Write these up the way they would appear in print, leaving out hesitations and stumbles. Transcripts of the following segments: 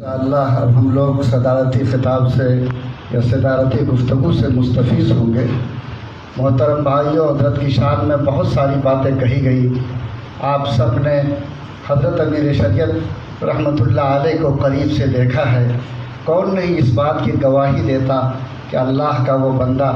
اللہ اب ہم لوگ صدارتی خطاب سے یا صدارتی گفتگو سے مستفیض ہوں گے۔ محترم بھائیوں، حضرت کی شان میں بہت ساری باتیں کہی گئی۔ آپ سب نے حضرت امیر شریعت رحمۃ اللہ علیہ کو قریب سے دیکھا ہے۔ کون نہیں اس بات کی گواہی دیتا کہ اللہ کا وہ بندہ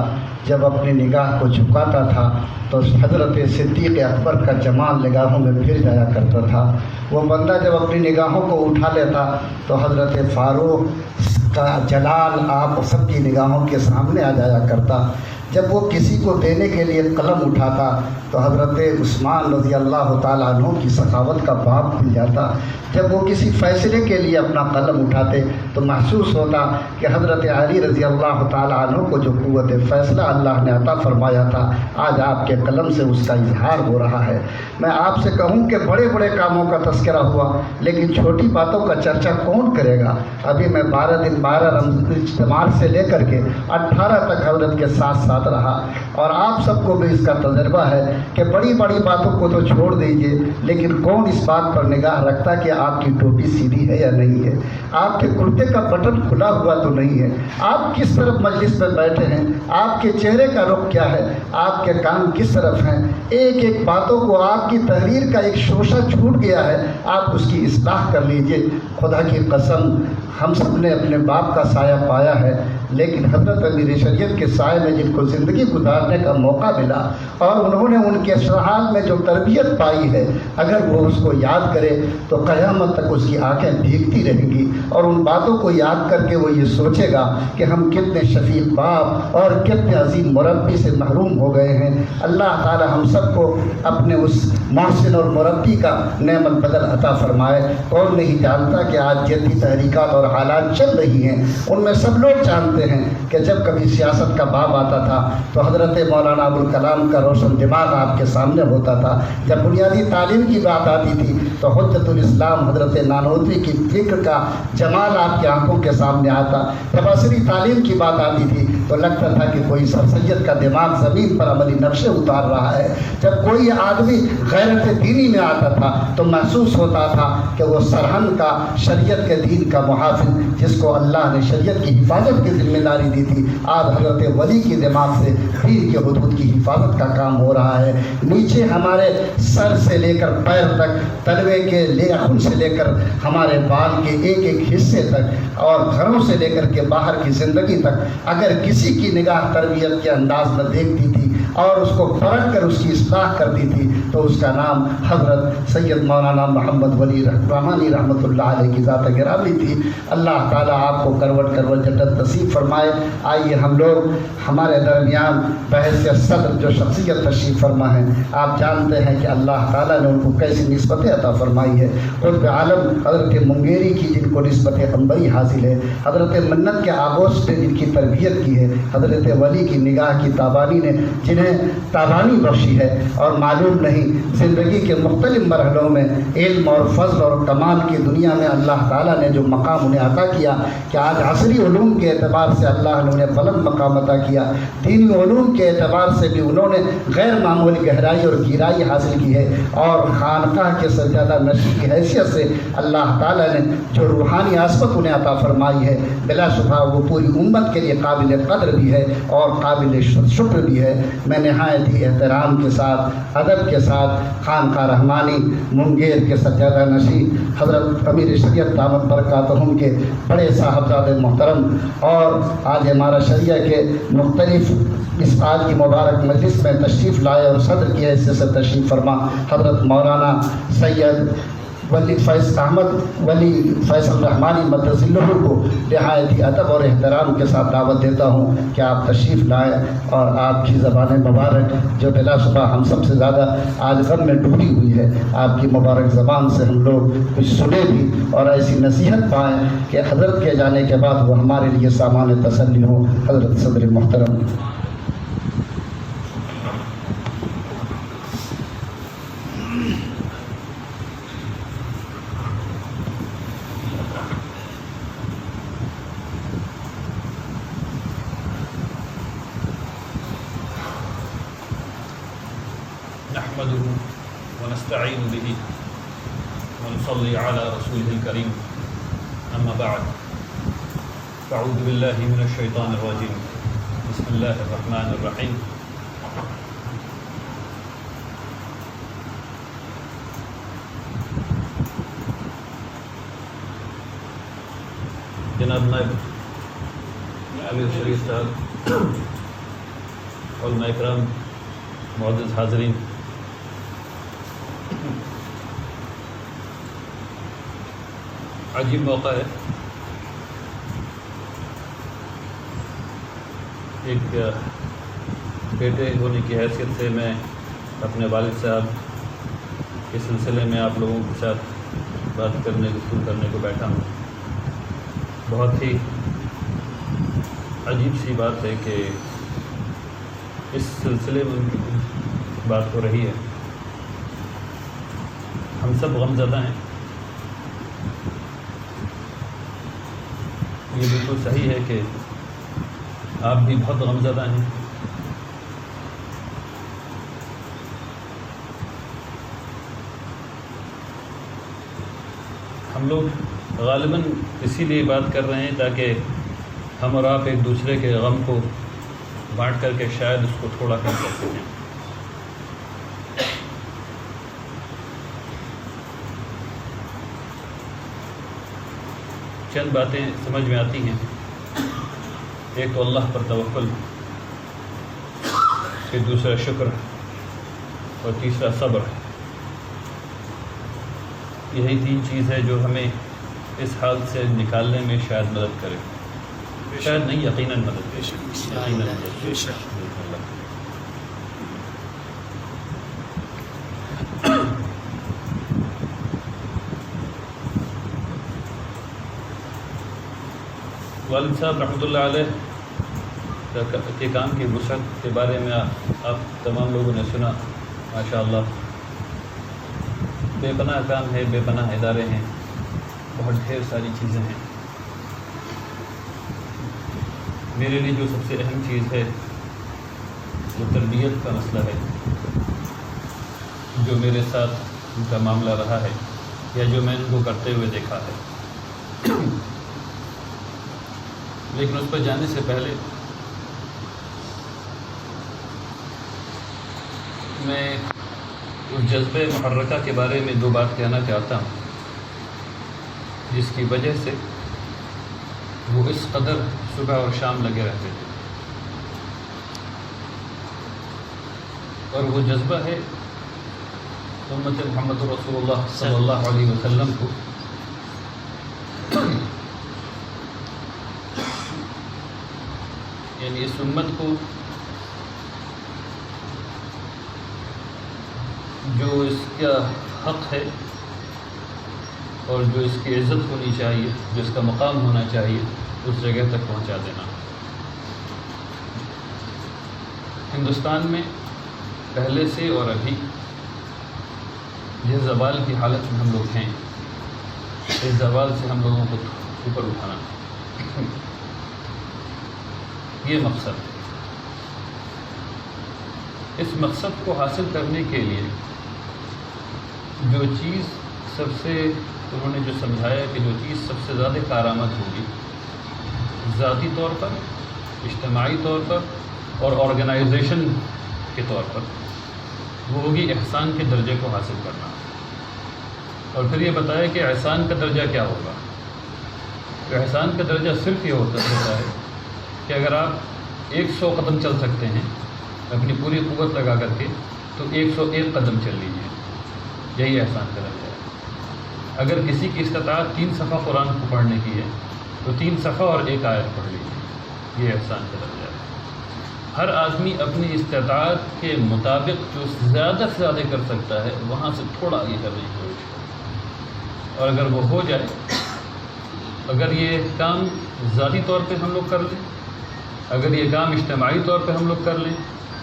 جب اپنی نگاہ کو جھکاتا تھا تو حضرت صدیق اکبر کا جمال نگاہوں میں پھر جایا کرتا تھا۔ وہ بندہ جب اپنی نگاہوں کو اٹھا لیتا تو حضرت فاروق کا جلال آپ سب کی نگاہوں کے سامنے آ جایا کرتا۔ جب وہ کسی کو دینے کے لیے قلم اٹھاتا تو حضرت عثمان رضی اللہ تعالیٰ عنہ کی سخاوت کا باب کھل جاتا۔ جب وہ کسی فیصلے کے لیے اپنا قلم اٹھاتے تو محسوس ہوتا کہ حضرت علی رضی اللہ تعالیٰ عنہ کو جو قوت فیصلہ اللہ نے عطا فرمایا تھا آج آپ کے قلم سے اس کا اظہار ہو رہا ہے۔ میں آپ سے کہوں کہ بڑے بڑے کاموں کا تذکرہ ہوا لیکن چھوٹی باتوں کا چرچا کون کرے گا؟ ابھی میں 12 رمضان اجتماع سے لے کر کے 18 تک حضرت کے ساتھ رہا، اور آپ سب کو بھی اس کا تجربہ ہے کہ بڑی بڑی باتوں کو تو چھوڑ دیجئے لیکن کون اس بات پر نگاہ رکھتا کہ آپ کی ٹوپی سیدھی ہے یا نہیں ہے، آپ کے کرتے کا بٹن کھلا ہوا تو نہیں ہے، آپ کس طرف مجلس میں بیٹھے ہیں، آپ کے چہرے کا رخ کیا ہے، آپ کے کان کس طرف ہیں۔ ایک ایک باتوں کو آپ کی تحریر کا ایک شوشہ چھوٹ گیا ہے، آپ اس کی اصلاح کر لیجئے۔ خدا کی قسم ہم سب نے اپنے باپ کا سایہ پایا ہے لیکن حضرت امیر شریعت کے سائے میں جن کو زندگی گزارنے کا موقع ملا اور انہوں نے ان کے شرحال میں جو تربیت پائی ہے، اگر وہ اس کو یاد کرے تو قیامت تک اس کی آنکھیں بھیگتی رہیں گی اور ان باتوں کو یاد کر کے وہ یہ سوچے گا کہ ہم کتنے شفیق باپ اور کتنے عظیم مربی سے محروم ہو گئے ہیں۔ اللہ تعالی ہم سب کو اپنے اس محسن اور مربی کا نعم البدل عطا فرمائے۔ کون نہیں جانتا کہ آج جدید تحریکات اور حالات چل رہی ہیں، ان میں سب لوگ جانتے ہیں کہ جب کبھی سیاست کا باب آتا تھا تو حضرت مولانا ابوالکلام کا روشن دماغ آپ کے سامنے ہوتا تھا، جب بنیادی تعلیم کی بات آتی تھی تو حجت الاسلام حضرت نانوتوی کی فکر کا جمال آپ کی آنکھوں کے سامنے آتا، جب عصری تعلیم کی بات آتی تھی تو لگتا تھا کہ کوئی سر سید کا دماغ زمین پر عملی نقشے اتار رہا ہے، جب کوئی آدمی غیرت دینی میں آتا تھا تو محسوس ہوتا تھا کہ وہ سرہند کا شریعت کے دین کا محافظ جس کو اللہ نے شریعت کی حفاظت کی ذمہ داری دی تھی، آج حضرت ولی کی دماغ سے دین کے حدود کی حفاظت کا کام ہو رہا ہے۔ نیچے ہمارے سر سے لے کر پیر تک، تلوے کے ناخن سے لے کر ہمارے بال کے ایک ایک حصے تک اور گھروں سے لے کر کے باہر کی زندگی تک اگر کسی کی نگاہ تربیت کے انداز میں دیکھتی تھی اور اس کو پرکھ کر اس کی اصلاح کرتی تھی تو اس کا نام حضرت سید مولانا محمد ولی رحمانی رحمۃ اللہ علیہ کی ذات گرامی تھی۔ اللہ تعالیٰ آپ کو کروٹ کروٹ جنت نصیب فرمائے۔ آئیے ہم لوگ ہمارے درمیان بحیثیت صدر جو شخصیت تشریف فرما ہے، آپ جانتے ہیں کہ اللہ تعالیٰ نے ان کو کیسی نسبت عطا فرمائی ہے۔ قطب عالم حضرت منگیری کی جن کو نسبت قمبری حاصل ہے، حضرت منت کے آغوش نے جن کی تربیت کی ہے، حضرت ولی کی نگاہ کی تابانی نے جنہیں تابانی بخشی ہے، اور معلوم نہیں زندگی کے مختلف مرحلوں میں علم اور فضل اور کمال کی دنیا میں اللہ تعالیٰ نے جو مقام انہیں عطا کیا کہ آج عصری علوم کے اعتبار سے اللہ نے انہیں بلند مقام عطا کیا، دینی علوم کے اعتبار سے بھی انہوں نے غیر معمولی گہرائی اور گہرائی حاصل کی ہے، اور خانقاہ کے سجادہ نشین کی حیثیت سے اللہ تعالیٰ نے جو روحانی عصمت انہیں عطا فرمائی ہے بلا شبہ وہ پوری امت کے لیے قابل قدر بھی ہے اور قابل شکر بھی ہے۔ میں نہایت ہی احترام کے ساتھ ادب کے ساتھ خانقاہ رحمانی منگیر کے سجادہ نشین حضرت امیر شریعت دامت برکاتہم کے بڑے صاحبزادے محترم اور آج ہمارا شریعہ کے مختلف اس آج کی مبارک مجلس میں تشریف لائے اور صدر کی حیثیت سے تشریف فرما حضرت مولانا سید ولی فیض احمد ولی فیصل رحمانی مدرس اللہ کو نہایت ہی ادب اور احترام کے ساتھ دعوت دیتا ہوں کہ آپ تشریف لائیں اور آپ کی زبان مبارک جو بلا شبہ ہم سب سے زیادہ آج غم میں ڈوبی ہوئی ہے، آپ کی مبارک زبان سے ہم لوگ کچھ سنے بھی اور ایسی نصیحت پائیں کہ حضرت کے جانے کے بعد وہ ہمارے لیے سامان تسلی ہو۔ حضرت صدر محترم۔ نحمده ونستعين به ونصلي على رسوله الكريم أما بعد فأعوذ بالله من الشيطان الرجيم بسم الله الرحمن الرحيم جناب نائب امیر شریف صاحب، علماء اکرام، معزز حاضرین، عجیب موقع ہے۔ ایک بیٹے ہونے کی حیثیت سے میں اپنے والد صاحب کے سلسلے میں آپ لوگوں کے ساتھ بات کرنے گفتگو کرنے کو بیٹھا ہوں۔ بہت ہی عجیب سی بات ہے کہ اس سلسلے میں ان کی بات ہو رہی ہے۔ ہم سب غمزدہ ہیں، یہ بالکل صحیح ہے کہ آپ بھی بہت غمزدہ ہیں۔ ہم لوگ غالباً اسی لیے بات کر رہے ہیں تاکہ ہم اور آپ ایک دوسرے کے غم کو بانٹ کر کے شاید اس کو تھوڑا کم کر سکیں۔ چند باتیں سمجھ میں آتی ہیں۔ ایک تو اللہ پر توکل، پھر دوسرا شکر اور تیسرا صبر۔ یہی تین چیز ہے جو ہمیں اس حال سے نکالنے میں شاید مدد کرے، شاید نہیں، یقیناً مدد کرے، یقیناً مدد کرے۔ والد صاحب رحمۃ اللہ علیہ کے کام کی وسعت کے بارے میں آپ تمام لوگوں نے سنا، ماشاءاللہ بے پناہ کام ہے، بے پناہ ادارے ہیں، بہت ڈھیر ساری چیزیں ہیں۔ میرے لیے جو سب سے اہم چیز ہے وہ تربیت کا مسئلہ ہے، جو میرے ساتھ ان کا معاملہ رہا ہے یا جو میں ان کو کرتے ہوئے دیکھا ہے۔ لیکن اس پر جانے سے پہلے میں اس جذبہ محرکہ کے بارے میں دو بات کہنا چاہتا ہوں، جس کی وجہ سے وہ اس قدر صبح اور شام لگے رہتے تھے۔ اور وہ جذبہ ہے امت محمد رسول اللہ صلی اللہ علیہ وسلم کو یعنی اس امت کو جو اس کا حق ہے اور جو اس کی عزت ہونی چاہیے، جو اس کا مقام ہونا چاہیے، اس جگہ تک پہنچا دینا۔ ہندوستان میں پہلے سے اور ابھی جس زوال کی حالت میں ہم لوگ ہیں، اس زوال سے ہم لوگوں کو اوپر اٹھانا، یہ مقصد ہے۔ اس مقصد کو حاصل کرنے کے لیے جو چیز سب سے انہوں نے جو سمجھایا کہ جو چیز سب سے زیادہ کارآمد ہوگی ذاتی طور پر، اجتماعی طور پر اور آرگنائزیشن کے طور پر، وہ ہوگی احسان کے درجے کو حاصل کرنا۔ اور پھر یہ بتایا کہ احسان کا درجہ کیا ہوگا۔ تو احسان کا درجہ صرف یہ ہوتا ہے کہ اگر آپ 100 قدم چل سکتے ہیں اپنی پوری قوت لگا کر کے، تو 101 قدم چل لیجیے، یہی احسان کا درجہ ہے۔ اگر کسی کی استطاعت 3 صفحہ قرآن کو پڑھنے کی ہے تو 3 صفحہ اور 1 آیت پڑھ لیجیے، یہ احسان کا درجہ ہے۔ ہر آدمی اپنی استطاعت کے مطابق جو زیادہ سے زیادہ کر سکتا ہے وہاں سے تھوڑا آگے کرنے کی کوشش کرے، اور اگر وہ ہو جائے، اگر یہ کام ذاتی طور پہ ہم لوگ کر لیں، اگر یہ کام اجتماعی طور پہ ہم لوگ کر لیں،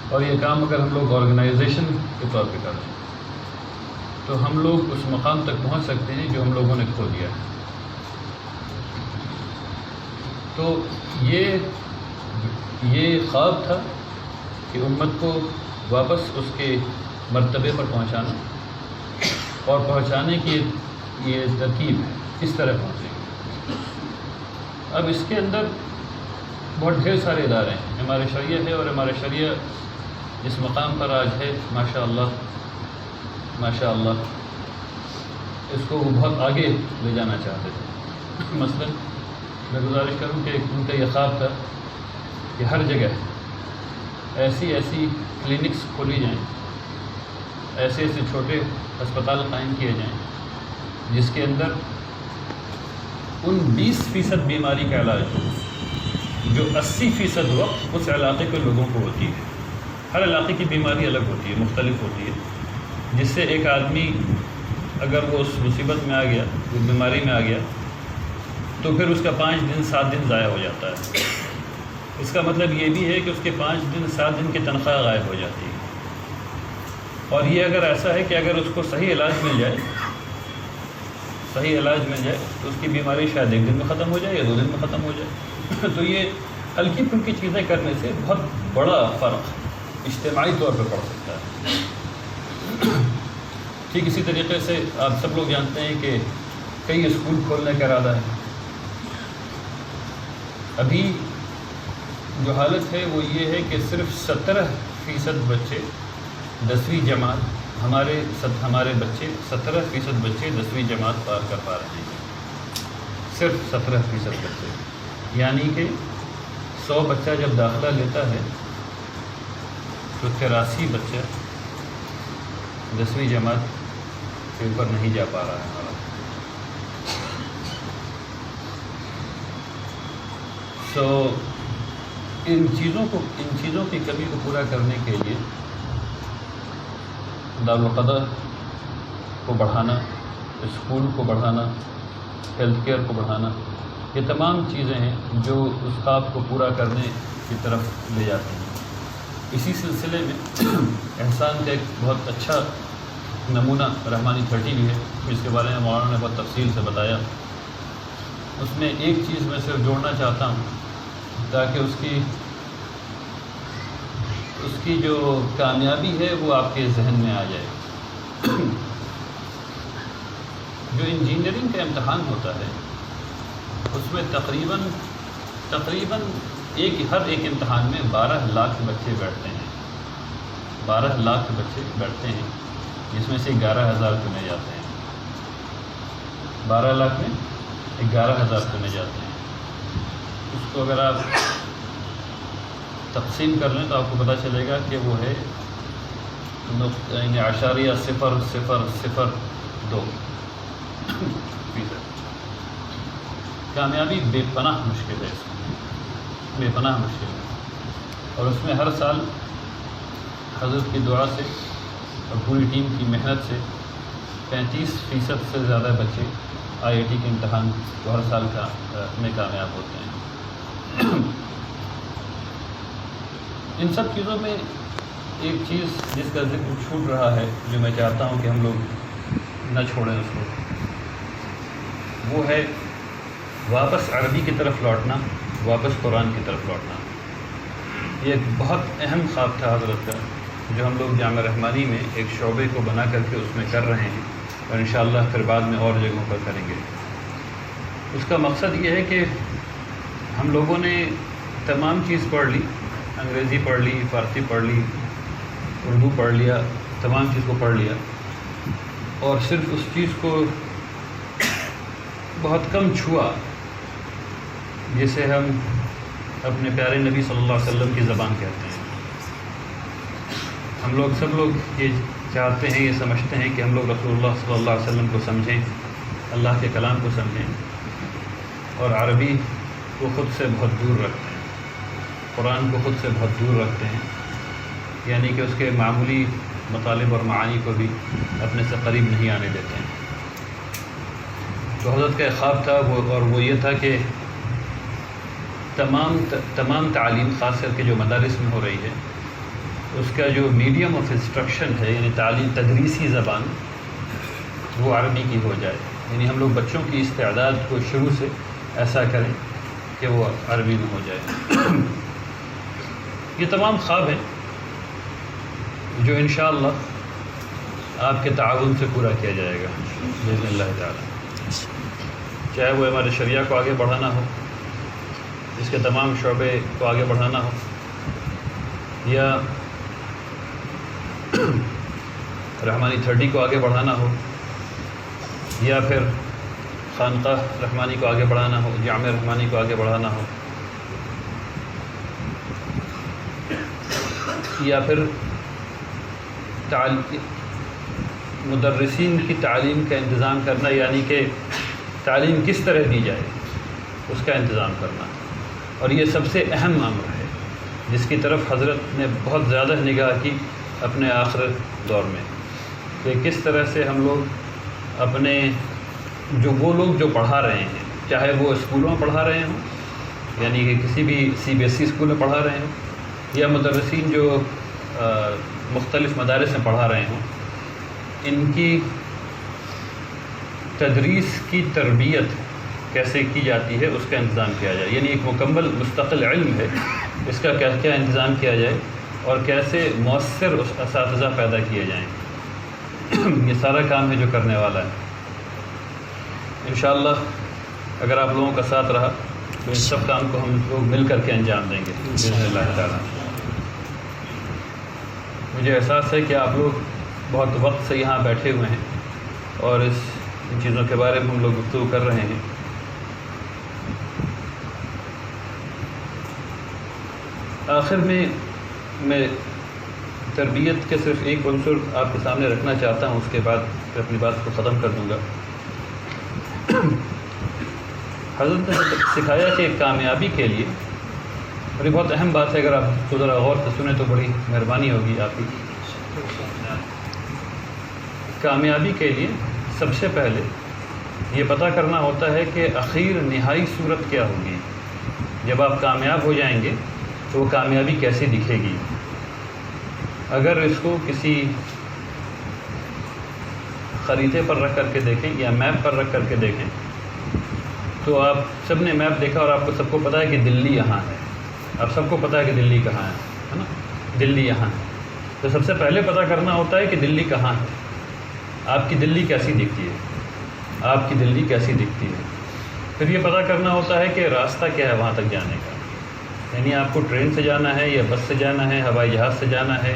اور یہ کام اگر ہم لوگ آرگنائزیشن کے طور پہ کر لیں، تو ہم لوگ اس مقام تک پہنچ سکتے ہیں جو ہم لوگوں نے کھو دیا ہے۔ تو یہ خواب تھا کہ امت کو واپس اس کے مرتبے پر پہنچانا، اور پہنچانے کی یہ ترکیب ہے، اس طرح پہنچے گی۔ اب اس کے اندر بہت ڈھیر سارے ادارے ہیں. ہمارے شریعہ ہے، اور ہمارے شریعہ جس مقام پر آج ہے ماشاء اللہ اس کو وہ بہت آگے لے جانا چاہتے تھے. مثلا میں گزارش کروں کہ ان کا یہ خواب تھا کہ ہر جگہ ایسی کلینکس کھولی جائیں، ایسے چھوٹے ہسپتال قائم کیے جائیں جس کے اندر ان 20% بیماری کا علاج ہو جو 80% وقت اس علاقے کے لوگوں کو ہوتی ہے. ہر علاقے کی بیماری الگ ہوتی ہے، مختلف ہوتی ہے، جس سے ایک آدمی اگر وہ اس مصیبت میں آ گیا، اس بیماری میں آ گیا، تو پھر اس کا 5 دن 7 دن ضائع ہو جاتا ہے. اس کا مطلب یہ بھی ہے کہ اس کے 5 دن 7 دن کی تنخواہ غائب ہو جاتی ہے. اور یہ اگر ایسا ہے کہ اگر اس کو صحیح علاج مل جائے تو اس کی بیماری شاید 1 دن میں ختم ہو جائے یا 2 دن میں ختم ہو جائے. تو یہ ہلکی پھلکی چیزیں کرنے سے بہت بڑا فرق اجتماعی طور پہ پڑ سکتا ہے. ٹھیک اسی طریقے سے آپ سب لوگ جانتے ہیں کہ کئی اسکول کھولنے کا ارادہ ہے. ابھی جو حالت ہے وہ یہ ہے کہ صرف 17% بچے 10ویں جماعت ہمارے بچے 17% بچے 10ویں جماعت پار کر پا رہے ہیں. صرف 17% بچے، یعنی کہ 100 بچہ جب داخلہ لیتا ہے تو 83 بچہ 10ویں جماعت کے اوپر نہیں جا پا رہا ہے ہمارا. ان چیزوں کی کمی کو پورا کرنے کے لیے دارالقضا کو بڑھانا، اسکول کو بڑھانا، ہیلتھ کیئر کو بڑھانا، یہ تمام چیزیں ہیں جو اس خواب کو پورا کرنے کی طرف لے جاتے ہیں. اسی سلسلے میں احسان کا ایک بہت اچھا نمونہ رحمانی 30 بھی ہے، جس کے بارے میں مولانا نے بہت تفصیل سے بتایا. اس میں ایک چیز میں صرف جوڑنا چاہتا ہوں تاکہ اس کی جو کامیابی ہے وہ آپ کے ذہن میں آ جائے. جو انجینئرنگ کا امتحان ہوتا ہے اس میں تقریباً ہر ایک امتحان میں 12 لاکھ بچے بیٹھتے ہیں. 12 لاکھ بچے بیٹھتے ہیں جس میں سے 11,000 چنے جاتے ہیں. 12 لاکھ میں 11,000 چنے جاتے ہیں. اس کو اگر آپ تقسیم کر لیں تو آپ کو پتہ چلے گا کہ وہ ہے 0.0002%. کامیابی بے پناہ مشکل ہے، اس میں بے پناہ مشکل ہے. اور اس میں ہر سال حضرت کی دعا سے اور پوری ٹیم کی محنت سے 35% سے زیادہ بچے IIT کے امتحان کو ہر سال میں کامیاب ہوتے ہیں. ان سب چیزوں میں ایک چیز جس کا ذکر چھوٹ رہا ہے جو میں چاہتا ہوں کہ ہم لوگ نہ چھوڑیں اس کو، وہ ہے واپس عربی کی طرف لوٹنا، واپس قرآن کی طرف لوٹنا. یہ ایک بہت اہم خواب تھا حضرت کا جو ہم لوگ جامعہ رحمانی میں ایک شعبے کو بنا کر کے اس میں کر رہے ہیں، اور انشاءاللہ پھر بعد میں اور جگہوں پر کریں گے. اس کا مقصد یہ ہے کہ ہم لوگوں نے تمام چیز پڑھ لی، انگریزی پڑھ لی، فارسی پڑھ لی، اردو پڑھ لیا، تمام چیز کو پڑھ لیا، اور صرف اس چیز کو بہت کم چھوا جسے ہم اپنے پیارے نبی صلی اللہ علیہ وسلم کی زبان کہتے ہیں. ہم لوگ سب لوگ یہ چاہتے ہیں، یہ سمجھتے ہیں کہ ہم لوگ رسول اللہ صلی اللہ علیہ وسلم کو سمجھیں، اللہ کے کلام کو سمجھیں، اور عربی کو خود سے بہت دور رکھتے ہیں، قرآن کو خود سے بہت دور رکھتے ہیں، یعنی کہ اس کے معمولی مطالب اور معانی کو بھی اپنے سے قریب نہیں آنے دیتے ہیں. تو حضرت کا ایک خواب تھا وہ یہ تھا کہ تمام تعلیم خاص کر کے جو مدارس میں ہو رہی ہے اس کا جو میڈیم آف انسٹرکشن ہے، یعنی تدریسی زبان، وہ عربی کی ہو جائے. یعنی ہم لوگ بچوں کی استعداد کو شروع سے ایسا کریں کہ وہ عربی میں ہو جائے. یہ تمام خواب ہیں جو انشاءاللہ آپ کے تعاون سے پورا کیا جائے گا باذن اللہ تعالی. چاہے وہ ہمارے شریعہ کو آگے بڑھانا ہو، جس کے تمام شعبے کو آگے بڑھانا ہو، یا رحمانی 30 کو آگے بڑھانا ہو، یا پھر خانقاہ رحمانی کو آگے بڑھانا ہو، جامع رحمانی کو آگے بڑھانا ہو، یا پھر مدرسین کی تعلیم کا انتظام کرنا، یعنی کہ تعلیم کس طرح دی جائے اس کا انتظام کرنا. اور یہ سب سے اہم امر ہے جس کی طرف حضرت نے بہت زیادہ نگاہ کی اپنے آخر دور میں، کہ کس طرح سے ہم لوگ اپنے وہ لوگ جو پڑھا رہے ہیں، چاہے وہ اسکولوں میں پڑھا رہے ہوں، یعنی کہ کسی بھی CBSE اسکول میں پڑھا رہے ہوں، یا مدرسین جو مختلف مدارس میں پڑھا رہے ہوں، ان کی تدریس کی تربیت کیسے کی جاتی ہے اس کا انتظام کیا جائے. یعنی ایک مکمل مستقل علم ہے، اس کا کیا کیا انتظام کیا جائے اور کیسے مؤثر اساتذہ پیدا کیے جائیں. یہ سارا کام ہے جو کرنے والا ہے. انشاءاللہ اگر آپ لوگوں کا ساتھ رہا تو ان سب کام کو ہم لوگ مل کر کے انجام دیں گے باذن اللہ تعالیٰ. مجھے احساس ہے کہ آپ لوگ بہت وقت سے یہاں بیٹھے ہوئے ہیں اور ان چیزوں کے بارے میں ہم لوگ گفتگو کر رہے ہیں. آخر میں تربیت کے صرف ایک عنصر آپ کے سامنے رکھنا چاہتا ہوں، اس کے بعد پھر اپنی بات کو ختم کر دوں گا. حضرت نے سکھایا کہ کامیابی کے لیے، اور یہ بہت اہم بات ہے، اگر آپ کو ذرا غور سے سنیں تو بڑی مہربانی ہوگی آپ کی. کامیابی کے لیے سب سے پہلے یہ پتہ کرنا ہوتا ہے کہ آخر نہائی صورت کیا ہوگی. جب آپ کامیاب ہو جائیں گے تو وہ کامیابی کیسے دکھے گی. اگر اس کو کسی خریدے پر رکھ کر کے دیکھیں یا میپ پر رکھ کر کے دیکھیں تو آپ سب نے میپ دیکھا اور آپ کو سب کو پتہ ہے کہ دلی یہاں ہے. آپ سب کو پتہ ہے کہ دلی کہاں ہے نا؟ دلی یہاں ہے. تو سب سے پہلے پتہ کرنا ہوتا ہے کہ دلی کہاں ہے. آپ کی دلی کیسی دکھتی ہے، آپ کی دلی کیسی دکھتی ہے. پھر یہ پتہ کرنا ہوتا ہے کہ راستہ کیا ہے وہاں تک جانے کا. یعنی آپ کو ٹرین سے جانا ہے یا بس سے جانا ہے، ہوائی جہاز سے جانا ہے،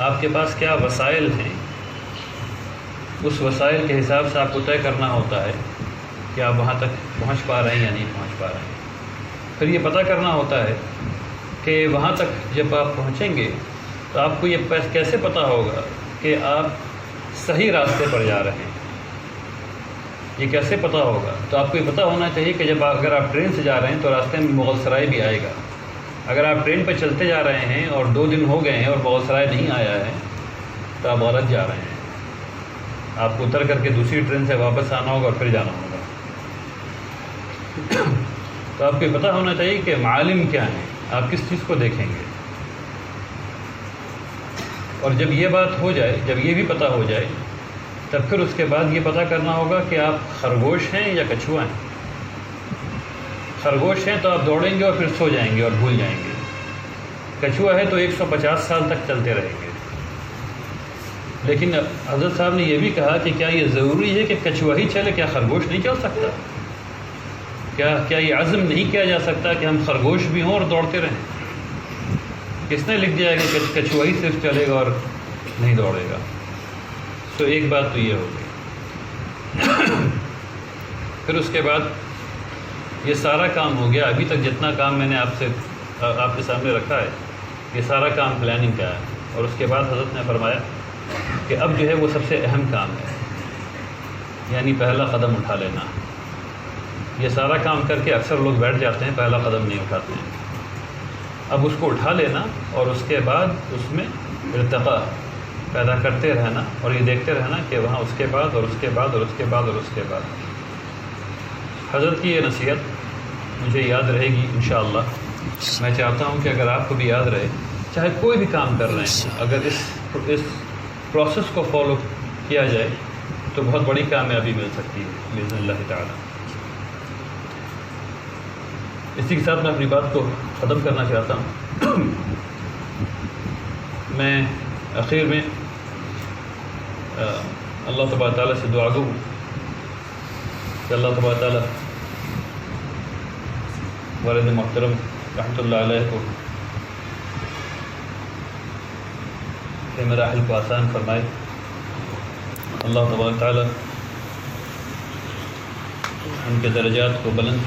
آپ کے پاس کیا وسائل ہیں. اس وسائل کے حساب سے آپ کو طے کرنا ہوتا ہے کہ آپ وہاں تک پہنچ پا رہے ہیں یا نہیں پہنچ پا رہے ہیں. پھر یہ پتہ کرنا ہوتا ہے کہ وہاں تک جب آپ پہنچیں گے تو آپ کو یہ کیسے پتہ ہوگا کہ آپ صحیح راستے پر جا رہے ہیں. یہ کیسے پتہ ہوگا؟ تو آپ کو یہ پتہ ہونا چاہیے کہ اگر آپ ٹرین سے جا رہے ہیں تو راستے میں مغل سرائے بھی آئے گا. اگر آپ ٹرین پہ چلتے جا رہے ہیں اور 2 دن ہو گئے ہیں اور مغل سرائے نہیں آیا ہے تو آپ غلط جا رہے ہیں. آپ کو اتر کر کے دوسری ٹرین سے واپس آنا ہوگا اور پھر جانا ہوگا. تو آپ کو یہ پتہ ہونا چاہیے کہ معالم کیا ہیں، آپ کس چیز کو دیکھیں گے. اور جب یہ بات ہو جائے، جب یہ بھی پتہ ہو جائے، تب پھر اس کے بعد یہ پتہ کرنا ہوگا کہ آپ خرگوش ہیں یا کچھوا ہیں. خرگوش ہیں تو آپ دوڑیں گے اور پھر سو جائیں گے اور بھول جائیں گے. کچھوا ہے تو 150 سال تک چلتے رہیں گے. لیکن حضرت صاحب نے یہ بھی کہا کہ کیا یہ ضروری ہے کہ کچھوا ہی چلے؟ کیا خرگوش نہیں چل سکتا؟ کیا یہ عزم نہیں کیا جا سکتا کہ ہم خرگوش بھی ہوں اور دوڑتے رہیں؟ کس نے لکھ دیا ہے کہ کچھوا ہی صرف چلے گا اور نہیں دوڑے گا؟ تو ایک بات تو یہ ہوگی. پھر اس کے بعد یہ سارا کام ہو گیا. ابھی تک جتنا کام میں نے آپ کے سامنے رکھا ہے یہ سارا کام پلاننگ کا ہے. اور اس کے بعد حضرت نے فرمایا کہ اب جو ہے وہ سب سے اہم کام ہے، یعنی پہلا قدم اٹھا لینا. یہ سارا کام کر کے اکثر لوگ بیٹھ جاتے ہیں، پہلا قدم نہیں اٹھاتے ہیں. اب اس کو اٹھا لینا اور اس کے بعد اس میں ارتقاء پیدا کرتے رہنا اور یہ دیکھتے رہنا کہ وہاں اس کے بعد اور اس کے بعد اور اس کے بعد اور اس کے بعد. حضرت کی یہ نصیحت مجھے یاد رہے گی انشاءاللہ. میں چاہتا ہوں کہ اگر آپ کو بھی یاد رہے، چاہے کوئی بھی کام کر رہے ہیں، اگر اس پروسیس کو فالو کیا جائے تو بہت بڑی کامیابی مل سکتی ہے باذن اللہ تعالی. اسی کے ساتھ میں اپنی بات کو ختم کرنا چاہتا ہوں. میں آخر میں اللہ تبارک تعالیٰ سے دعا گو کہ اللہ تبارک تعالیٰ والد محترم رحمۃ اللہ علیہ کو کہ مراحل کو آسان فرمائے. اللہ تبارک تعالیٰ ان کے درجات کو بلند